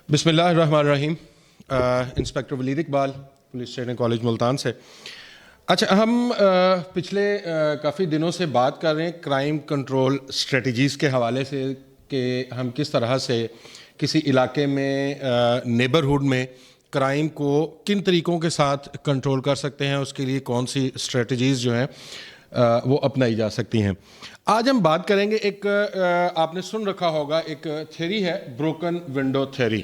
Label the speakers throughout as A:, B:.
A: بسم اللہ الرحمن الرحیم. Inspector Waleed Iqbal, police training college Multan سے. اچھا, ہم پچھلے کافی دنوں سے بات کر رہے ہیں کرائم کنٹرول اسٹریٹجیز کے حوالے سے کہ ہم کس طرح سے کسی علاقے میں نیبرہڈ میں کرائم کو کن طریقوں کے ساتھ کنٹرول کر سکتے ہیں, اس کے لیے کون سی اسٹریٹجیز جو ہیں وہ اپنائی جا سکتی ہیں. آج ہم بات کریں گے, ایک آپ نے سن رکھا ہوگا, ایک تھیوری ہے بروکن ونڈو تھیوری.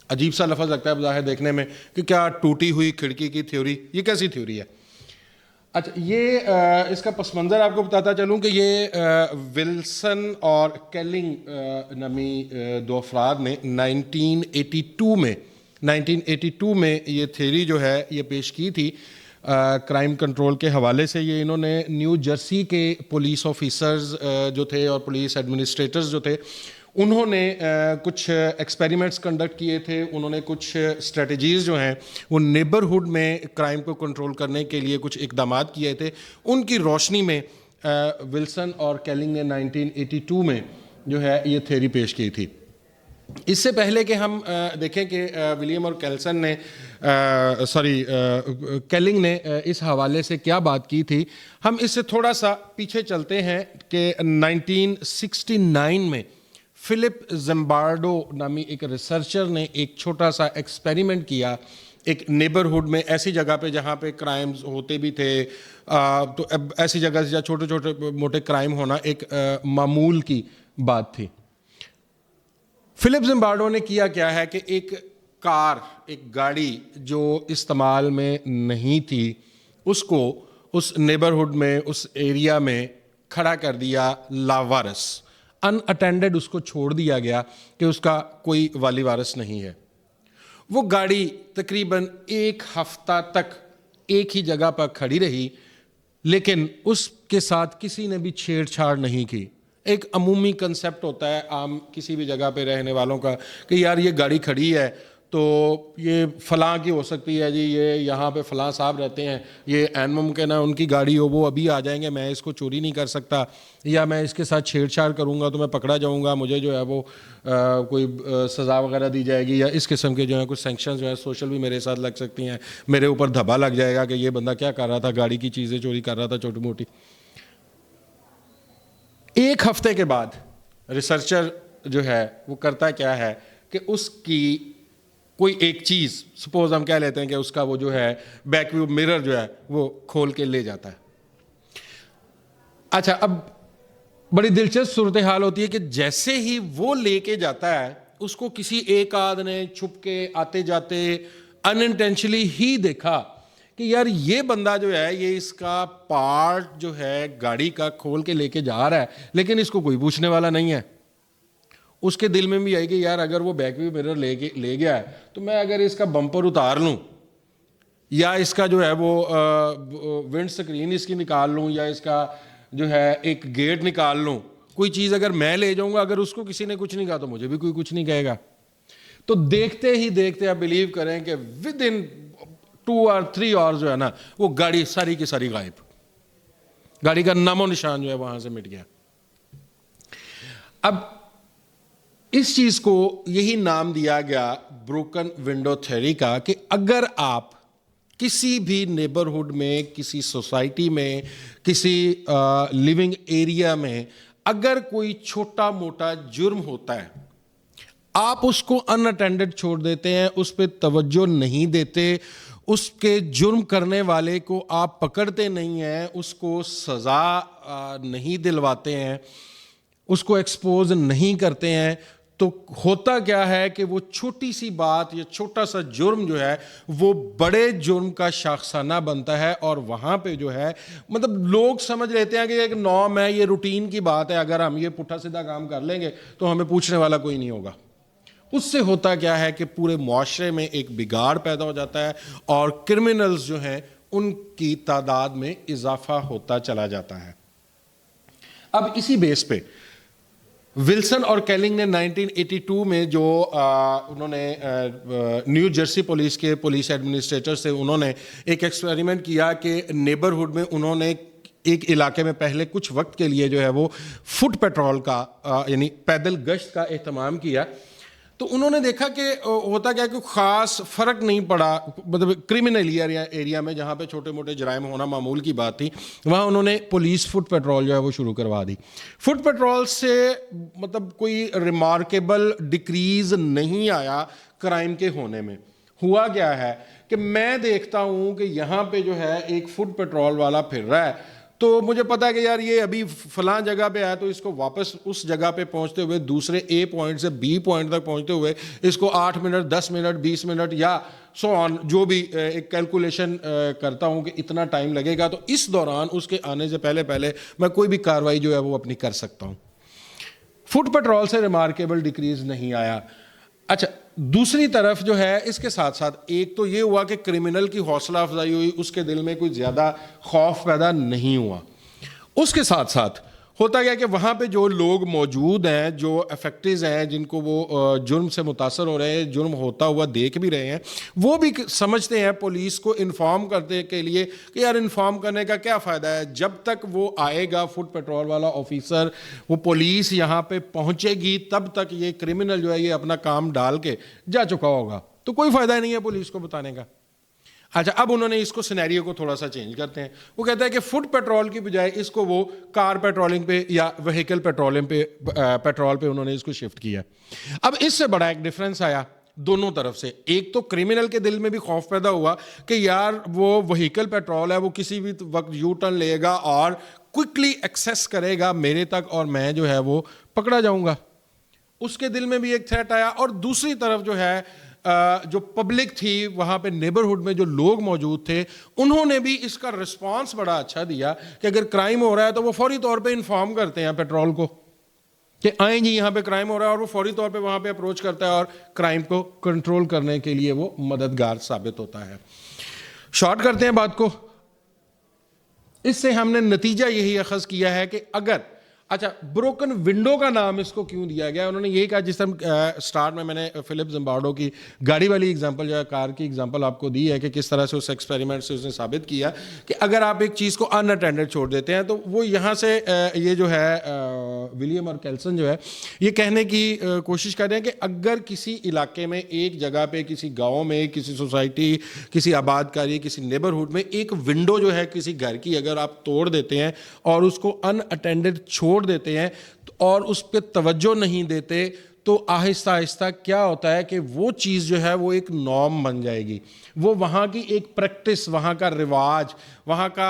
A: عجیب سا لفظ لگتا ہے بظاہر دیکھنے میں کہ کیا ٹوٹی ہوئی کھڑکی کی تھیوری, یہ کیسی تھیوری ہے؟ اچھا, یہ اس کا پس منظر آپ کو بتاتا چلوں کہ یہ ولسن اور کیلنگ نامی دو افراد نے 1982 میں یہ تھیوری جو ہے یہ پیش کی تھی کرائم کنٹرول کے حوالے سے. یہ انہوں نے نیو جرسی کے پولیس آفیسرز جو تھے اور پولیس ایڈمنسٹریٹرز جو تھے, انہوں نے کچھ ایکسپیریمنٹس کنڈکٹ کیے تھے. انہوں نے کچھ اسٹریٹجیز جو ہیں وہ نیبرہڈ میں کرائم کو کنٹرول کرنے کے لیے کچھ اقدامات کیے تھے. ان کی روشنی میں ولسن اور کیلنگ نے 1982 میں جو ہے یہ تھیوری پیش کی تھی. اس سے پہلے کہ ہم دیکھیں کہ ولیم اور کیلنگ نے اس حوالے سے کیا بات کی تھی, ہم اس سے تھوڑا سا پیچھے چلتے ہیں کہ 1969 میں فلپ زمبارڈو نامی ایک ریسرچر نے ایک چھوٹا سا ایکسپیریمنٹ کیا ایک نیبرہڈ میں, ایسی جگہ پہ جہاں پہ کرائمز ہوتے بھی تھے. تو ایسی جگہ سے چھوٹے چھوٹے موٹے کرائم ہونا ایک معمول کی بات تھی. فلپ زمبارڈو نے کیا ہے کہ ایک کار, ایک گاڑی جو استعمال میں نہیں تھی, اس کو اس نیبرہڈ میں, اس ایریا میں کھڑا کر دیا لاوارث, ان اٹینڈڈ اس کو چھوڑ دیا گیا کہ اس کا کوئی والی وارث نہیں ہے. وہ گاڑی تقریباً ایک ہفتہ تک ایک ہی جگہ پر کھڑی رہی, لیکن اس کے ساتھ کسی نے بھی چھیڑ چھاڑ نہیں کی. ایک عمومی کنسیپٹ ہوتا ہے عام کسی بھی جگہ پہ رہنے والوں کا کہ یار یہ گاڑی کھڑی ہے تو یہ فلاں کی ہو سکتی ہے, جی یہ یہاں پہ فلاں صاحب رہتے ہیں, یہ عین ممکن ہے ان کی گاڑی ہو, وہ ابھی آ جائیں گے, میں اس کو چوری نہیں کر سکتا, یا میں اس کے ساتھ چھیڑ چھاڑ کروں گا تو میں پکڑا جاؤں گا, مجھے جو ہے وہ کوئی سزا وغیرہ دی جائے گی, یا اس قسم کے جو ہیں کچھ سینکشنز جو ہیں سوشل بھی میرے ساتھ لگ سکتی ہیں, میرے اوپر دھبا لگ جائے گا کہ یہ بندہ کیا کر رہا تھا, گاڑی کی چیزیں چوری کر رہا تھا چھوٹی موٹی. ایک ہفتے کے بعد ریسرچر جو ہے وہ کرتا کیا ہے کہ اس کی کوئی ایک چیز, سپوز ہم کہہ لیتے ہیں کہ اس کا وہ جو ہے بیک ویو مرر جو ہے وہ کھول کے لے جاتا ہے. اچھا, اب بڑی دلچسپ صورتحال ہوتی ہے کہ جیسے ہی وہ لے کے جاتا ہے, اس کو کسی ایک آدھ نے چھپ کے آتے جاتے انٹینشنلی ہی دیکھا کہ یار یہ بندہ جو ہے یہ اس کا پارٹ جو ہے گاڑی کا کھول کے لے کے جا رہا ہے, لیکن اس کو کوئی پوچھنے والا نہیں ہے. اس کے دل میں بھی آئی کہ یار اگر وہ بیک ویو مرر لے گیا ہے تو میں اگر اس کا بمپر اتار لوں, یا اس کا جو ہے وہ ونڈ سکرین اس کی نکال لوں, یا اس کا جو ہے ایک گیٹ نکال لوں, کوئی چیز اگر میں لے جاؤں گا, اگر اس کو کسی نے کچھ نہیں کہا تو مجھے بھی کوئی کچھ نہیں کہے گا. تو دیکھتے ہی دیکھتے آپ بلیو کریں کہ ود ان 2 or 3 hours جو ہے نا وہ گاڑی ساری کی ساری غائب, گاڑی کا نام و نشان جو ہے وہاں سے مٹ گیا. اب اس چیز کو یہی نام دیا گیا بروکن ونڈو تھیوری کا کہ اگر آپ کسی بھی نیبرہڈ میں, کسی سوسائٹی میں, کسی لیونگ ایریا میں اگر کوئی چھوٹا موٹا جرم ہوتا ہے, آپ اس کو ان اٹینڈڈ چھوڑ دیتے ہیں, اس پہ توجہ نہیں دیتے, اس کے جرم کرنے والے کو آپ پکڑتے نہیں ہیں, اس کو سزا نہیں دلواتے ہیں, اس کو ایکسپوز نہیں کرتے ہیں, تو ہوتا کیا ہے کہ وہ چھوٹی سی بات یا چھوٹا سا جرم جو ہے وہ بڑے جرم کا شاخسانہ بنتا ہے. اور وہاں پہ جو ہے مطلب لوگ سمجھ لیتے ہیں کہ ایک نارم ہے, یہ روٹین کی بات ہے, اگر ہم یہ پٹھا سیدھا کام کر لیں گے تو ہمیں پوچھنے والا کوئی نہیں ہوگا. اس سے ہوتا کیا ہے کہ پورے معاشرے میں ایک بگاڑ پیدا ہو جاتا ہے اور کرمنلز جو ہیں ان کی تعداد میں اضافہ ہوتا چلا جاتا ہے. اب اسی بیس پہ ولسن اور کیلنگ نے 1982 میں جو انہوں نے نیو جرسی پولیس کے پولیس ایڈمنسٹریٹر سے انہوں نے ایک ایکسپیریمنٹ کیا کہ نیبرہڈ میں انہوں نے ایک علاقے میں پہلے کچھ وقت کے لیے جو ہے وہ فٹ پیٹرول کا یعنی پیدل گشت کا اہتمام کیا. تو انہوں نے دیکھا کہ ہوتا کیا کہ خاص فرق نہیں پڑا مطلب کرمنل ایریا میں جہاں پہ چھوٹے موٹے جرائم ہونا معمول کی بات تھی، وہاں انہوں نے پولیس فٹ پیٹرول جو ہے وہ شروع کروا دی. فٹ پیٹرول سے مطلب کوئی ریمارکیبل ڈکریز نہیں آیا کرائم کے ہونے میں. ہوا کیا ہے کہ میں دیکھتا ہوں کہ یہاں پہ جو ہے ایک فٹ پیٹرول والا پھر رہا ہے، تو مجھے پتا ہے کہ یار یہ ابھی فلاں جگہ پہ آیا تو اس کو واپس اس جگہ پہ پہنچتے ہوئے دوسرے اے پوائنٹ سے بی پوائنٹ تک پہنچتے ہوئے اس کو 8 منٹ 10 منٹ 20 منٹ یا سو آن جو بھی ایک کیلکولیشن کرتا ہوں کہ اتنا ٹائم لگے گا، تو اس دوران اس کے آنے سے پہلے میں کوئی بھی کاروائی جو ہے وہ اپنی کر سکتا ہوں. فٹ پیٹرول سے ریمارکیبل ڈکریز نہیں آیا. اچھا دوسری طرف جو ہے اس کے ساتھ ساتھ ایک تو یہ ہوا کہ کرمنل کی حوصلہ افزائی ہوئی، اس کے دل میں کوئی زیادہ خوف پیدا نہیں ہوا. اس کے ساتھ ساتھ ہوتا گیا کہ وہاں پہ جو لوگ موجود ہیں، جو افیکٹیز ہیں، جن کو وہ جرم سے متاثر ہو رہے ہیں، جرم ہوتا ہوا دیکھ بھی رہے ہیں، وہ بھی سمجھتے ہیں پولیس کو انفارم کرنے کے لیے کہ یار انفارم کرنے کا کیا فائدہ ہے، جب تک وہ آئے گا فٹ پیٹرول والا آفیسر، وہ پولیس یہاں پہ پہنچے گی تب تک یہ کرمنل جو ہے یہ اپنا کام ڈال کے جا چکا ہوگا، تو کوئی فائدہ نہیں ہے پولیس کو بتانے کا. اچھا اب انہوں نے اس کو سینیریو کو تھوڑا سا چینج کرتے ہیں. وہ کہتا ہے کہ فٹ پیٹرول کی بجائے اس کو وہ کار پیٹرولنگ پہ یا وہیکل پیٹرول پہ انہوں نے اس کو شفٹ کیا. اب اس سے بڑا ایک ڈفرنس آیا دونوں طرف سے. ایک تو کرمنل کے دل میں بھی خوف پیدا ہوا کہ یار وہ وہیکل پیٹرول ہے، وہ کسی بھی وقت یو ٹرن لے گا اور کوئکلی ایکسیس کرے گا میرے تک اور میں جو ہے وہ پکڑا جاؤں گا. اس کے دل میں بھی ایک تھریٹ آیا. اور دوسری طرف جو ہے جو پبلک تھی وہاں پہ نیبرہڈ میں جو لوگ موجود تھے، انہوں نے بھی اس کا رسپانس بڑا اچھا دیا کہ اگر کرائم ہو رہا ہے تو وہ فوری طور پہ انفارم کرتے ہیں پیٹرول کو کہ آئیں جی یہاں پہ کرائم ہو رہا ہے، اور وہ فوری طور پہ وہاں پہ اپروچ کرتا ہے اور کرائم کو کنٹرول کرنے کے لیے وہ مددگار ثابت ہوتا ہے. شارٹ کرتے ہیں بات کو. اس سے ہم نے نتیجہ یہی اخذ کیا ہے کہ اگر اچھا بروکن ونڈو کا نام اس کو کیوں دیا گیا؟ انہوں نے یہی کہا، جس طرح سٹارٹ میں نے فلپ زمبارڈو کی گاڑی والی ایگزامپل جو ہے کار کی ایگزامپل آپ کو دی ہے کہ کس طرح سے اس ایکسپیریمنٹ سے اس نے ثابت کیا کہ اگر آپ ایک چیز کو ان اٹینڈڈ چھوڑ دیتے ہیں تو وہ یہاں سے یہ جو ہے ولیم اور کیلسن جو ہے یہ کہنے کی کوشش کر رہے ہیں کہ اگر کسی علاقے میں ایک جگہ پہ کسی گاؤں میں کسی سوسائٹی کسی آباد کاری کسی نیبرہڈ میں ایک ونڈو جو ہے کسی گھر کی اگر آپ توڑ دیتے ہیں اور اس کو ان اٹینڈڈ چھوڑ دیتے ہیں اور اس پہ توجہ نہیں دیتے، تو آہستہ آہستہ کیا ہوتا ہے کہ وہ چیز جو ہے وہ ایک نارم بن جائے گی. وہ وہاں کی ایک پریکٹس، وہاں کا رواج، وہاں کا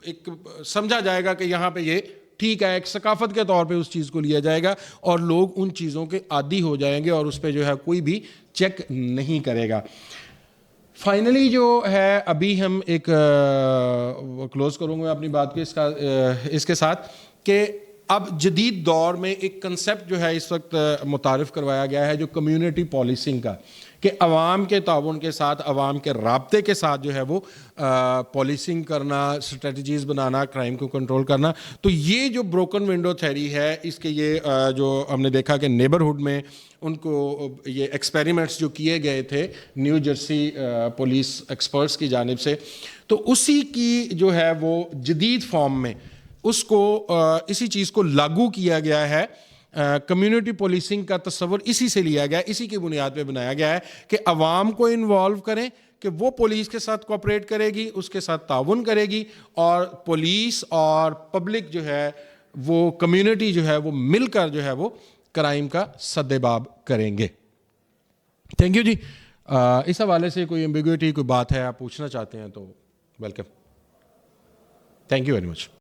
A: ایک سمجھا جائے گا کہ یہاں پہ یہ ٹھیک ہے، ایک ثقافت کے طور پہ اس چیز کو لیا جائے گا اور لوگ ان چیزوں کے عادی ہو جائیں گے اور اس پہ جو ہے کوئی بھی چیک نہیں کرے گا. فائنلی جو ہے ابھی ہم ایک کلوز کروں گا اپنی بات کے اس کے ساتھ کہ اب جدید دور میں ایک کنسیپٹ جو ہے اس وقت متعارف کروایا گیا ہے جو کمیونٹی پالیسنگ کا، کہ عوام کے تعاون کے ساتھ، عوام کے رابطے کے ساتھ جو ہے وہ پالیسنگ کرنا، اسٹریٹجیز بنانا، کرائم کو کنٹرول کرنا. تو یہ جو بروکن ونڈو تھیوری ہے، اس کے یہ جو ہم نے دیکھا کہ نیبرہڈ میں ان کو یہ ایکسپیریمنٹس جو کیے گئے تھے نیو جرسی پولیس ایکسپرٹس کی جانب سے، تو اسی کی جو ہے وہ جدید فارم میں اس کو اسی چیز کو لاگو کیا گیا ہے. کمیونٹی پولیسنگ کا تصور اسی سے لیا گیا ہے، اسی کی بنیاد پہ بنایا گیا ہے کہ عوام کو انوالو کریں، کہ وہ پولیس کے ساتھ کوآپریٹ کرے گی، اس کے ساتھ تعاون کرے گی، اور پولیس اور پبلک جو ہے وہ کمیونٹی جو ہے وہ مل کر جو ہے وہ کرائم کا سدباب کریں گے. تھینک یو جی. اس حوالے سے کوئی ایمبیگوٹی کوئی بات ہے آپ پوچھنا چاہتے ہیں تو welcome. Thank you very much.